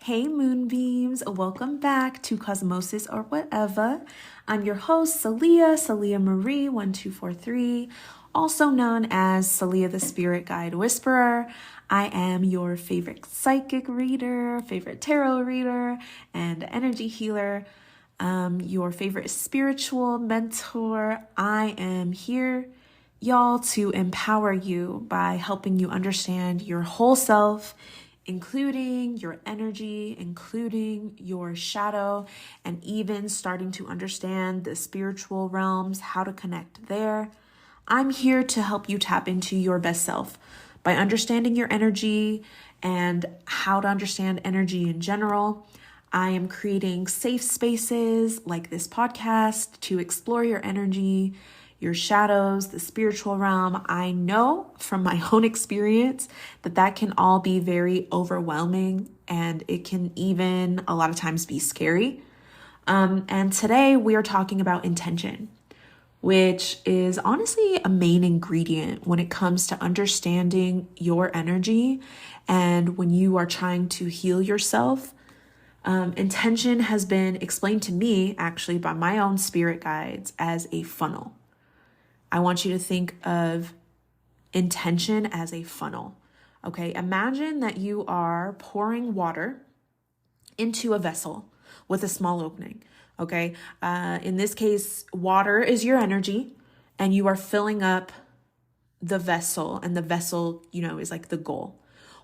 Hey Moonbeams, welcome back to Cosmosis or Whatever. I'm your host, Celia Marie 1243, also known as Celia the Spirit Guide Whisperer. I am your favorite psychic reader, favorite tarot reader, and energy healer, your favorite spiritual mentor. I am here, y'all, to empower you by helping you understand your whole self, including your energy, including your shadow, and even starting to understand the spiritual realms, how to connect there. I'm here to help you tap into your best self by understanding your energy and how to understand energy in general. I am creating safe spaces like this podcast to explore your energy, your shadows, the spiritual realm. I know from my own experience that can all be very overwhelming, and it can even a lot of times be scary. And today we are talking about intention, which is honestly a main ingredient when it comes to understanding your energy and when you are trying to heal yourself. Intention has been explained to me actually by my own spirit guides as a funnel. I want you to think of intention as a funnel. Okay, imagine that you are pouring water into a vessel with a small opening. Okay, in this case, water is your energy, and you are filling up the vessel, and the vessel, is like the goal.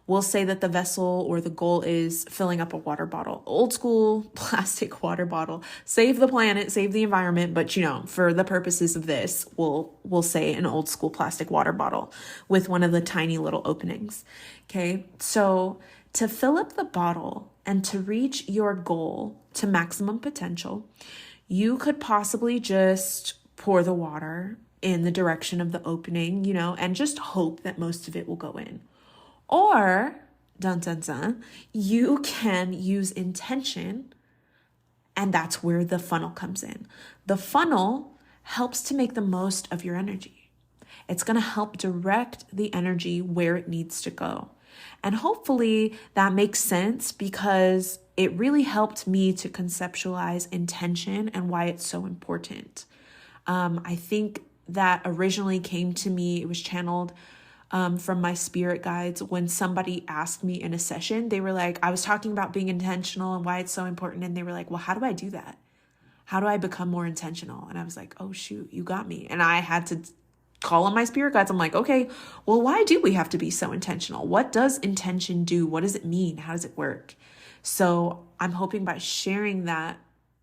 We'll say that the vessel or the goal is filling up a water bottle, old school plastic water bottle. Save the planet, save the environment, but for the purposes of this, we'll say an old school plastic water bottle with one of the tiny little openings. Okay, so to fill up the bottle and to reach your goal to maximum potential, you could possibly just pour the water in the direction of the opening, and just hope that most of it will go in. Or, you can use intention, and that's where the funnel comes in. The funnel helps to make the most of your energy. It's going to help direct the energy where it needs to go. And hopefully that makes sense, because it really helped me to conceptualize intention and why it's so important. I think that originally came to me, it was channeled from my spirit guides when somebody asked me in a session. They were like, I was talking about being intentional and why it's so important. And they were like, well, how do I do that? How do I become more intentional? And I was like, oh, shoot, you got me. And I had to call on my spirit guides. I'm like, okay, well, why do we have to be so intentional? What does intention do? What does it mean? How does it work? So I'm hoping by sharing that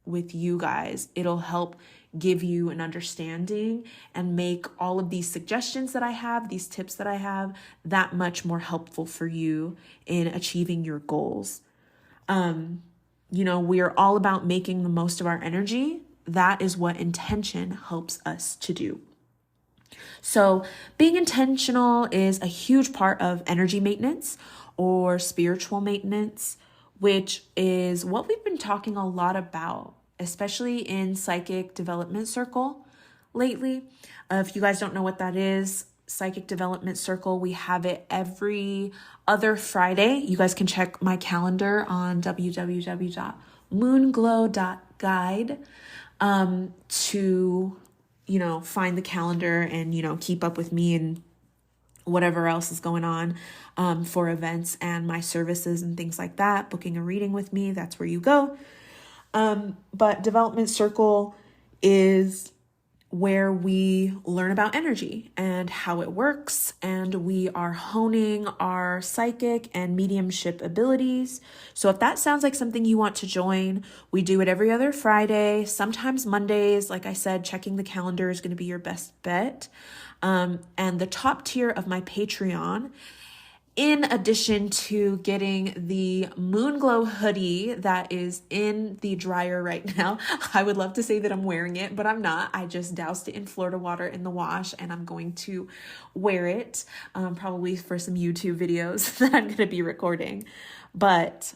with you guys, it'll help give you an understanding and make all of these suggestions that I have, these tips that I have, that much more helpful for you in achieving your goals. We are all about making the most of our energy. That is what intention helps us to do. So being intentional is a huge part of energy maintenance or spiritual maintenance, which is what we've been talking a lot about, especially in Psychic Development Circle lately. If you guys don't know what that is, Psychic Development Circle, we have it every other Friday. You guys can check my calendar on www.moonglow.guide to, find the calendar and, keep up with me and whatever else is going on for events and my services and things like that. Booking a reading with me, that's where you go. But Development Circle is where we learn about energy and how it works, and we are honing our psychic and mediumship abilities. So if that sounds like something you want to join, we do it every other Friday, sometimes Mondays. Like I said, checking the calendar is going to be your best bet. And the top tier of my Patreon, in addition to getting the Moonglow hoodie that is in the dryer right now. I would love to say that I'm wearing it, but I'm not. I just doused it in Florida water in the wash, and I'm going to wear it probably for some YouTube videos that I'm going to be recording. But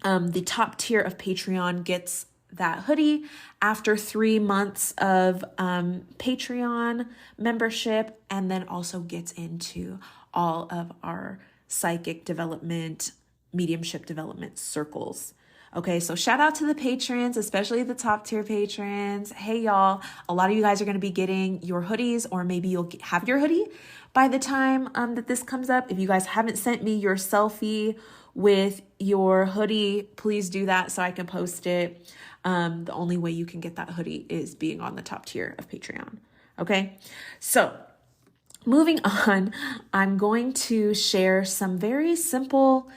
the top tier of Patreon gets that hoodie after 3 months of Patreon membership, and then also gets into all of our psychic development mediumship development circles. Okay, so shout out to the patrons, especially the top tier patrons. Hey, y'all, a lot of you guys are going to be getting your hoodies, or maybe you'll have your hoodie by the time that this comes up. If you guys haven't sent me your selfie with your hoodie, please do that so I can post it. The only way you can get that hoodie is being on the top tier of Patreon. Okay, so moving on, I'm going to share some very simple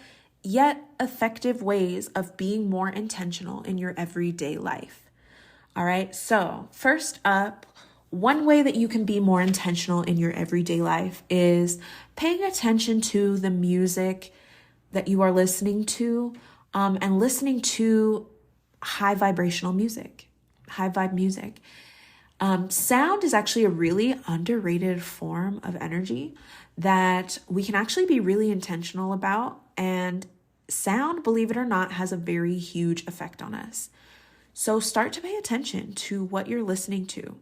yet effective ways of being more intentional in your everyday life. All right, so first up, one way that you can be more intentional in your everyday life is paying attention to the music that you are listening to, and listening to high vibrational music, high vibe music. Sound is actually a really underrated form of energy that we can actually be really intentional about. And sound, believe it or not, has a very huge effect on us. So start to pay attention to what you're listening to.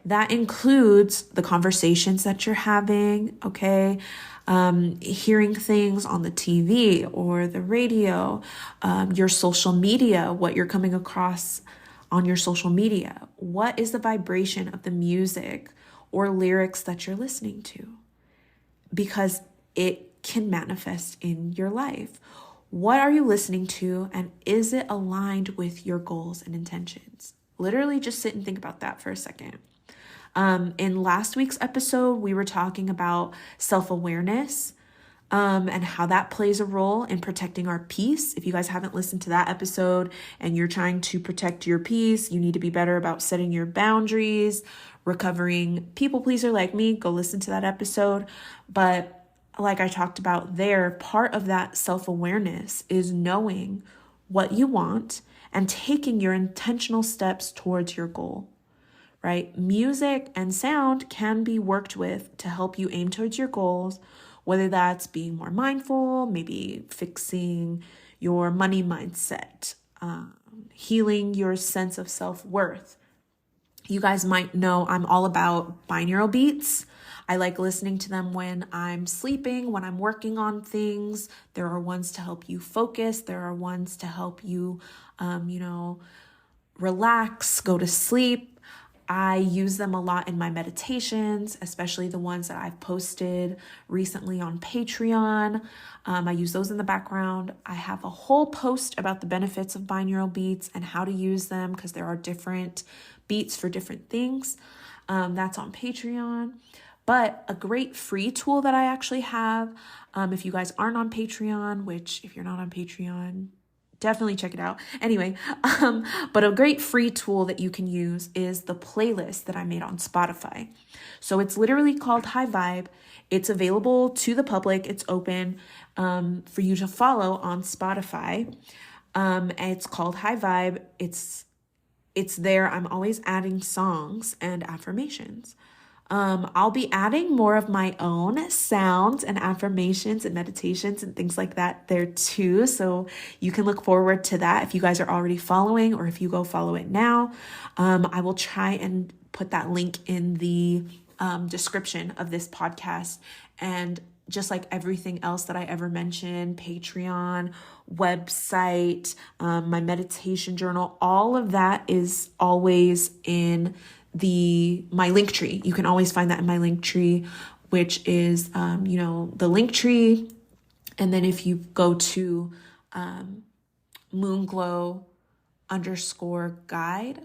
That includes the conversations that you're having, okay? Hearing things on the TV or the radio, your social media, what you're coming across on your social media. What is the vibration of the music or lyrics that you're listening to? Because it can manifest in your life. What are you listening to, and is it aligned with your goals and intentions? Literally just sit and think about that for a second. In last week's episode, we were talking about self-awareness, and how that plays a role in protecting our peace. If you guys haven't listened to that episode and you're trying to protect your peace, you need to be better about setting your boundaries, recovering people pleaser like me, go listen to that episode. But like I talked about there, part of that self-awareness is knowing what you want and taking your intentional steps towards your goal, right? Music and sound can be worked with to help you aim towards your goals, whether that's being more mindful, maybe fixing your money mindset, healing your sense of self-worth. You guys might know I'm all about binaural beats. I like listening to them when I'm sleeping, when I'm working on things. There are ones to help you focus. There are ones to help you, relax, go to sleep. I use them a lot in my meditations, especially the ones that I've posted recently on Patreon. I use those in the background. I have a whole post about the benefits of binaural beats and how to use them, because there are different beats for different things. That's on Patreon. But a great free tool that I actually have, if you guys aren't on Patreon, which if you're not on Patreon, definitely check it out. Anyway, but a great free tool that you can use is the playlist that I made on Spotify. So it's literally called High Vibe. It's available to the public. It's open for you to follow on Spotify. And it's called High Vibe. It's there. I'm always adding songs and affirmations. I'll be adding more of my own sounds and affirmations and meditations and things like that there too. So you can look forward to that if you guys are already following, or if you go follow it now. I will try and put that link in the description of this podcast. And just like everything else that I ever mentioned, Patreon, website, my meditation journal, all of that is always in my link tree. You can always find that in my link tree, which is, the link tree. And then if you go to moonglow_guide,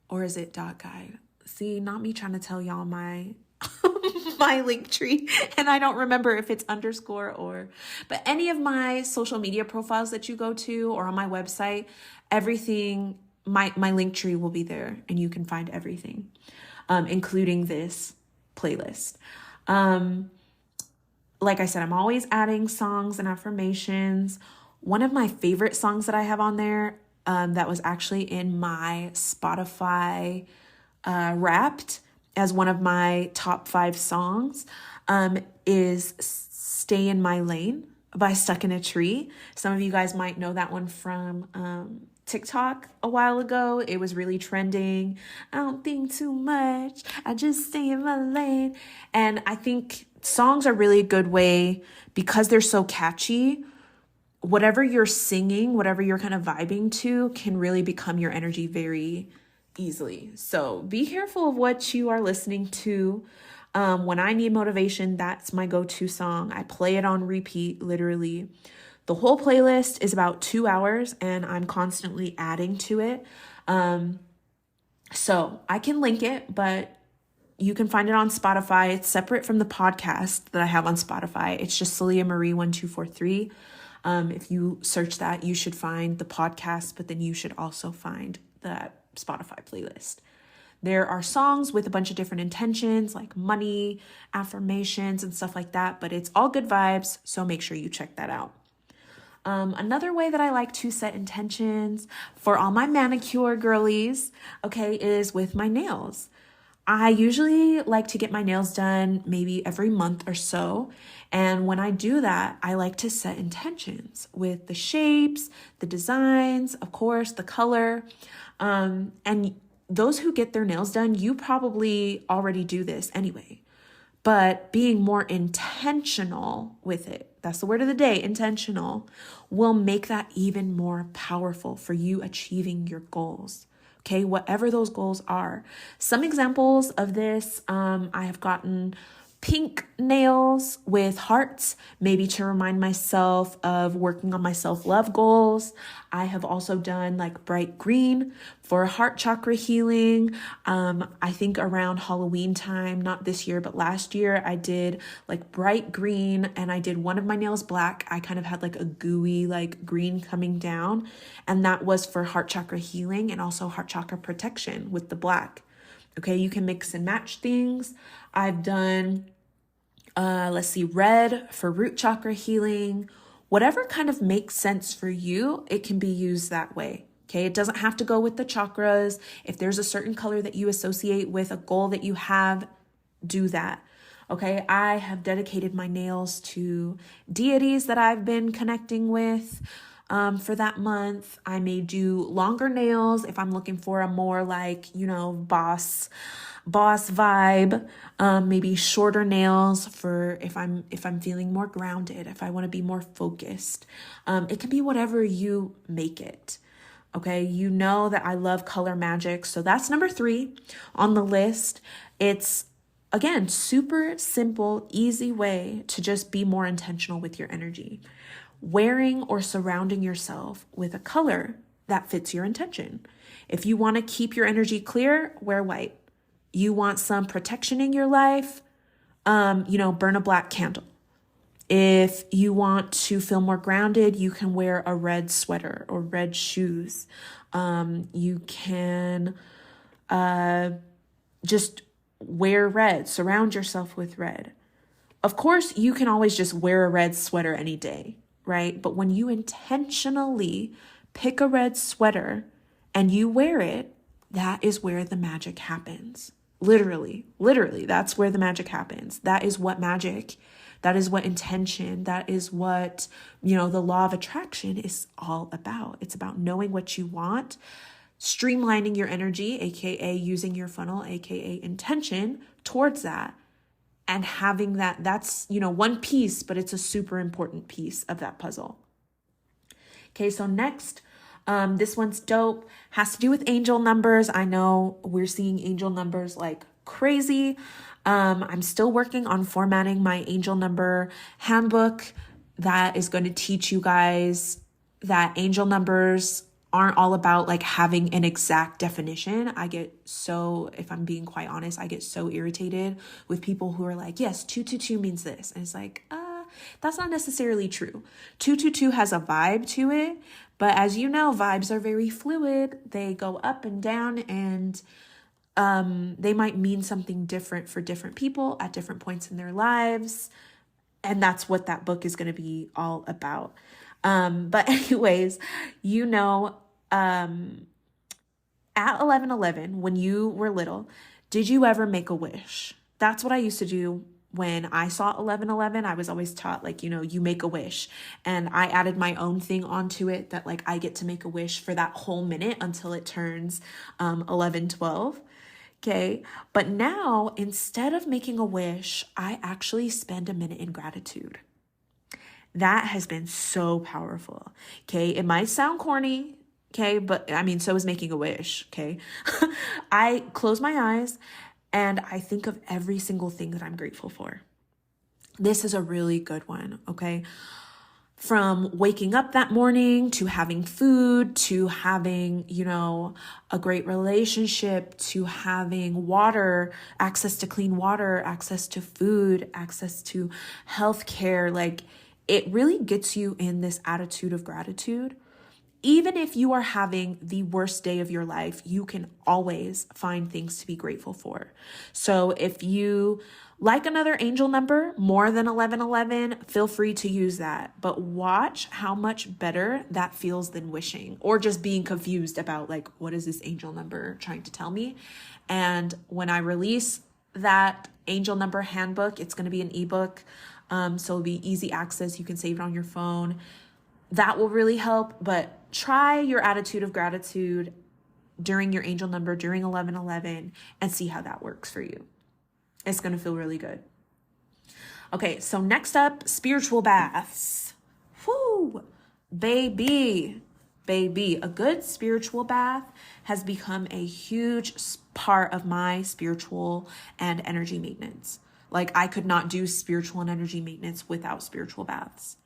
or is it .guide? See, not me trying to tell y'all my my link tree, and I don't remember if it's underscore but any of my social media profiles that you go to, or on my website, everything, my link tree will be there, and you can find everything, including this playlist. Like I said, I'm always adding songs and affirmations. One of my favorite songs that I have on there, that was actually in my Spotify Wrapped as one of my top 5 songs, is Stay in My Lane by Stuck in a Tree. Some of you guys might know that one from TikTok a while ago. It was really trending. I don't think too much, I just stay in my lane. And I think songs are really a good way, because they're so catchy, whatever you're singing, whatever you're kind of vibing to can really become your energy very easily. So be careful of what you are listening to. When I need motivation, that's my go-to song. I play it on repeat, literally. The whole playlist is about 2 hours and I'm constantly adding to it. So I can link it, but you can find it on Spotify. It's separate from the podcast that I have on Spotify. It's just Celia Marie 1243. If you search that, you should find the podcast, but then you should also find that Spotify playlist. There are songs with a bunch of different intentions, like money, affirmations, and stuff like that, but it's all good vibes, so make sure you check that out. Another way that I like to set intentions for all my manicure girlies, okay, is with my nails. I usually like to get my nails done maybe every month or so. And when I do that, I like to set intentions with the shapes, the designs, of course, the color. And those who get their nails done, you probably already do this anyway. But being more intentional with it, that's the word of the day, intentional, will make that even more powerful for you achieving your goals. Okay, whatever those goals are. Some examples of this, I have gotten pink nails with hearts, maybe to remind myself of working on my self-love goals. I have also done like bright green for heart chakra healing. I think around Halloween time, not this year, but last year, I did like bright green and I did one of my nails black. I kind of had like a gooey like green coming down, and that was for heart chakra healing and also heart chakra protection with the black. Okay, you can mix and match things. I've done, red for root chakra healing. Whatever kind of makes sense for you, it can be used that way. Okay, it doesn't have to go with the chakras. If there's a certain color that you associate with a goal that you have, do that. Okay, I have dedicated my nails to deities that I've been connecting with. For that month, I may do longer nails if I'm looking for a more like, boss vibe. Maybe shorter nails for if I'm feeling more grounded, if I want to be more focused. It can be whatever you make it. Okay, you know that I love color magic, so that's number 3 on the list. It's, again, super simple, easy way to just be more intentional with your energy. Wearing or surrounding yourself with a color that fits your intention. If you want to keep your energy clear, wear white. You want some protection in your life, burn a black candle. If you want to feel more grounded, you can wear a red sweater or red shoes. You can just wear red, surround yourself with red. Of course, you can always just wear a red sweater any day, right? But when you intentionally pick a red sweater and you wear it, that is where the magic happens. Literally, that's where the magic happens. That is what magic, that is what intention, that is what, the law of attraction is all about. It's about knowing what you want, streamlining your energy, aka using your funnel, aka intention towards that, and having that's, one piece, but it's a super important piece of that puzzle. Okay, so next, this one's dope, has to do with angel numbers. I know we're seeing angel numbers like crazy. I'm still working on formatting my angel number handbook that is going to teach you guys that angel numbers aren't all about like having an exact definition. If I'm being quite honest, I get so irritated with people who are like, yes, 222 means this. And it's like, that's not necessarily true. 222 has a vibe to it, but as you know, vibes are very fluid. They go up and down, and they might mean something different for different people at different points in their lives. And that's what that book is going to be all about. But anyways, at 11:11, when you were little, did you ever make a wish? That's what I used to do when I saw 11:11. I was always taught you make a wish, and I added my own thing onto it that I get to make a wish for that whole minute until it turns 11:12. Okay. But now, instead of making a wish, I actually spend a minute in gratitude. That has been so powerful. Okay. It might sound corny. Okay. But I mean, so is making a wish. Okay. I close my eyes and I think of every single thing that I'm grateful for. This is a really good one. Okay. From waking up that morning to having food, to having, a great relationship, to having water, access to clean water, access to food, access to healthcare. Like, it really gets you in this attitude of gratitude. Even if you are having the worst day of your life, you can always find things to be grateful for. So if you like another angel number more than 1111, feel free to use that. But watch how much better that feels than wishing or just being confused about, like, what is this angel number trying to tell me? And when I release that angel number handbook, it's going to be an ebook. So it'll be easy access. You can save it on your phone. That will really help. But try your attitude of gratitude during your angel number, during 1111, and see how that works for you. It's going to feel really good. Okay, so next up, spiritual baths. Whoo, baby. A good spiritual bath has become a huge part of my spiritual and energy maintenance. Like, I could not do spiritual and energy maintenance without spiritual baths.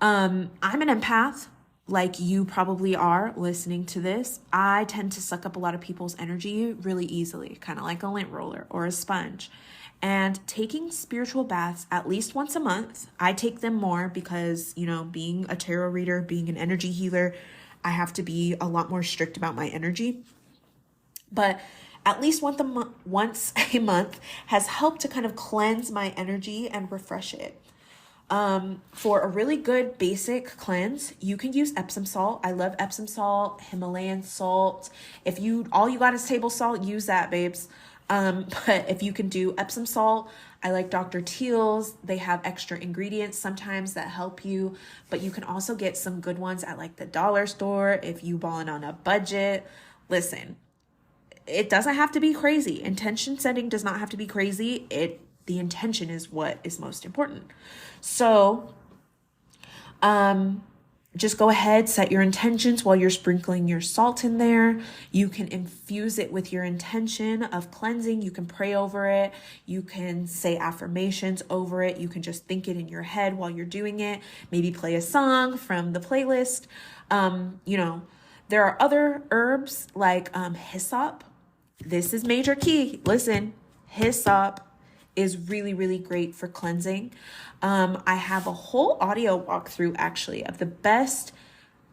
I'm an empath, like you probably are listening to this. I tend to suck up a lot of people's energy really easily, kind of like a lint roller or a sponge. And taking spiritual baths at least once a month, I take them more because, being a tarot reader, being an energy healer, I have to be a lot more strict about my energy. But at least once a month has helped to kind of cleanse my energy and refresh it. For a really good basic cleanse, you can use Epsom salt. I love Epsom salt, Himalayan salt. If all you got is table salt, use that, babes. But if you can do Epsom salt, I like Dr. Teal's. They have extra ingredients sometimes that help you, but you can also get some good ones at like the dollar store if you balling on a budget. Listen, it doesn't have to be crazy. Intention setting does not have to be crazy. The intention is what is most important. So, just go ahead, set your intentions while you're sprinkling your salt in there. You can infuse it with your intention of cleansing. You can pray over it. You can say affirmations over it. You can just think it in your head while you're doing it. Maybe play a song from the playlist. There are other herbs like hyssop. This is major key. Listen, hyssop is really, really great for cleansing. I have a whole audio walkthrough actually of the best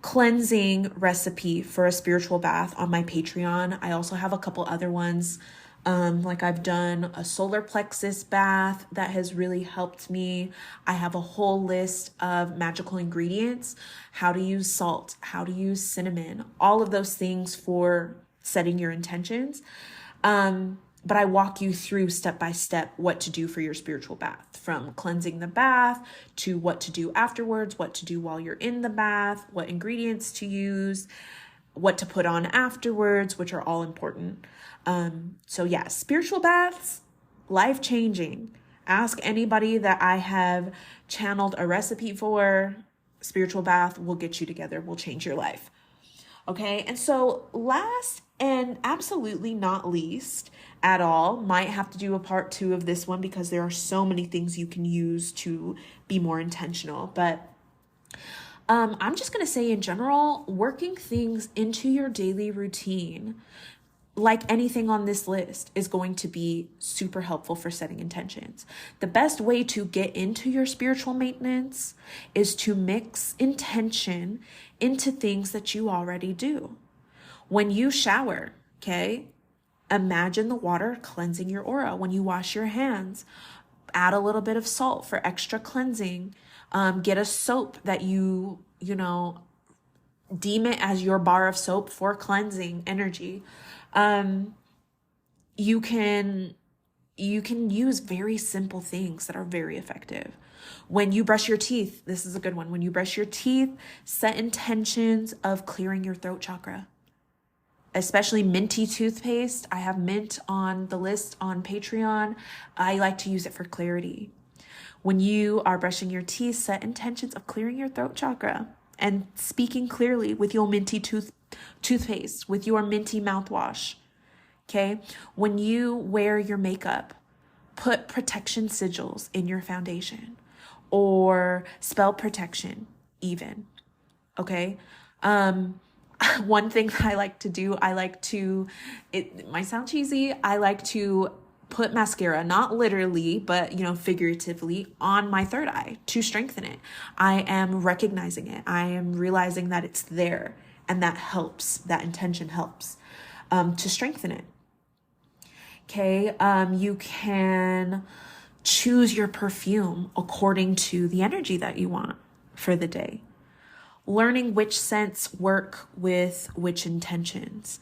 cleansing recipe for a spiritual bath on my Patreon. I also have a couple other ones. Like I've done a solar plexus bath that has really helped me. I have a whole list of magical ingredients, how to use salt, how to use cinnamon, all of those things for setting your intentions. But I walk you through step by step what to do for your spiritual bath, from cleansing the bath to what to do afterwards, what to do while you're in the bath, what ingredients to use, what to put on afterwards, which are all important. So yeah, spiritual baths, life-changing. Ask anybody that I have channeled a recipe for. Spiritual bath will get you together, will change your life. Okay, and so last and absolutely not least at all, might have to do a part 2 of this one because there are so many things you can use to be more intentional. But I'm just going to say in general, working things into your daily routine, like anything on this list, is going to be super helpful for setting intentions. The best way to get into your spiritual maintenance is to mix intention into things that you already do. When you shower, okay, imagine the water cleansing your aura. When you wash your hands, add a little bit of salt for extra cleansing. Get a soap that you deem it as your bar of soap for cleansing energy. You can use very simple things that are very effective. When you brush your teeth, this is a good one. When you brush your teeth, set intentions of clearing your throat chakra. Especially minty toothpaste. I have mint on the list on Patreon. I like to use it for clarity. When you are brushing your teeth, set intentions of clearing your throat chakra and speaking clearly with your minty toothpaste, with your minty mouthwash. Okay? When you wear your makeup, put protection sigils in your foundation or spell protection even. Okay? One thing that I like to do, it might sound cheesy, I like to put mascara, not literally, but figuratively, on my third eye to strengthen it. I am recognizing it. I am realizing that it's there, and that helps. That intention helps to strengthen it. Okay, you can choose your perfume according to the energy that you want for the day. Learning which scents work with which intentions.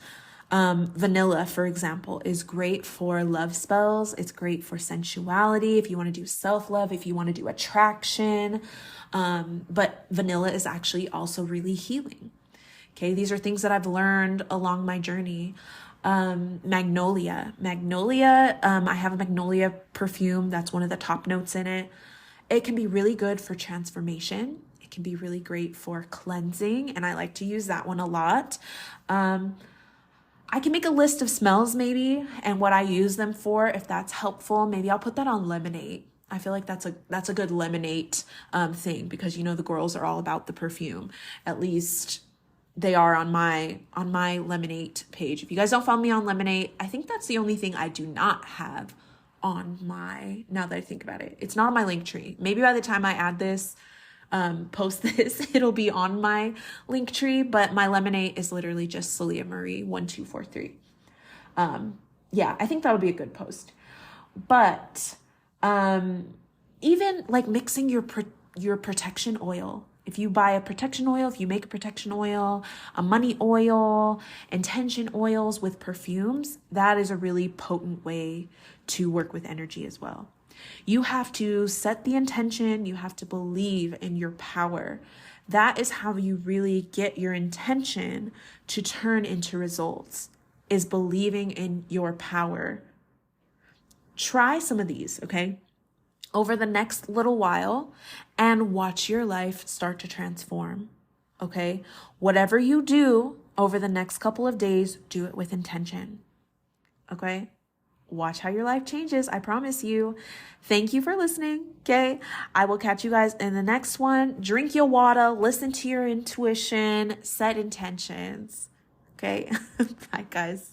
Vanilla, for example, is great for love spells. It's great for sensuality, if you want to do self-love, if you want to do attraction. But vanilla is actually also really healing. Okay, these are things that I've learned along my journey. Magnolia, I have a magnolia perfume. That's one of the top notes in it. It can be really good for transformation. It can be really great for cleansing, and I like to use that one a lot. I can make a list of smells maybe and what I use them for, if that's helpful. Maybe I'll put that on lemonade. I feel like that's a good lemonade thing, because the girls are all about the perfume. At least they are on my Lemonade page. If you guys don't follow me on Lemonade, I think that's the only thing I do not have on my, now that I think about it, it's not on my link tree. Maybe by the time I add this, post this, it'll be on my link tree, but my Lemonade is literally just Celia Marie 1243. Yeah, I think that would be a good post. But even like mixing your protection oil. If you buy a protection oil, if you make a protection oil, a money oil, intention oils with perfumes, that is a really potent way to work with energy as well. You have to set the intention. You have to believe in your power. That is how you really get your intention to turn into results, is believing in your power. Try some of these, okay, over the next little while, and watch your life start to transform, okay? Whatever you do over the next couple of days, do it with intention, okay? Watch how your life changes, I promise you. Thank you for listening, okay? I will catch you guys in the next one. Drink your water, listen to your intuition, set intentions, okay? Bye, guys.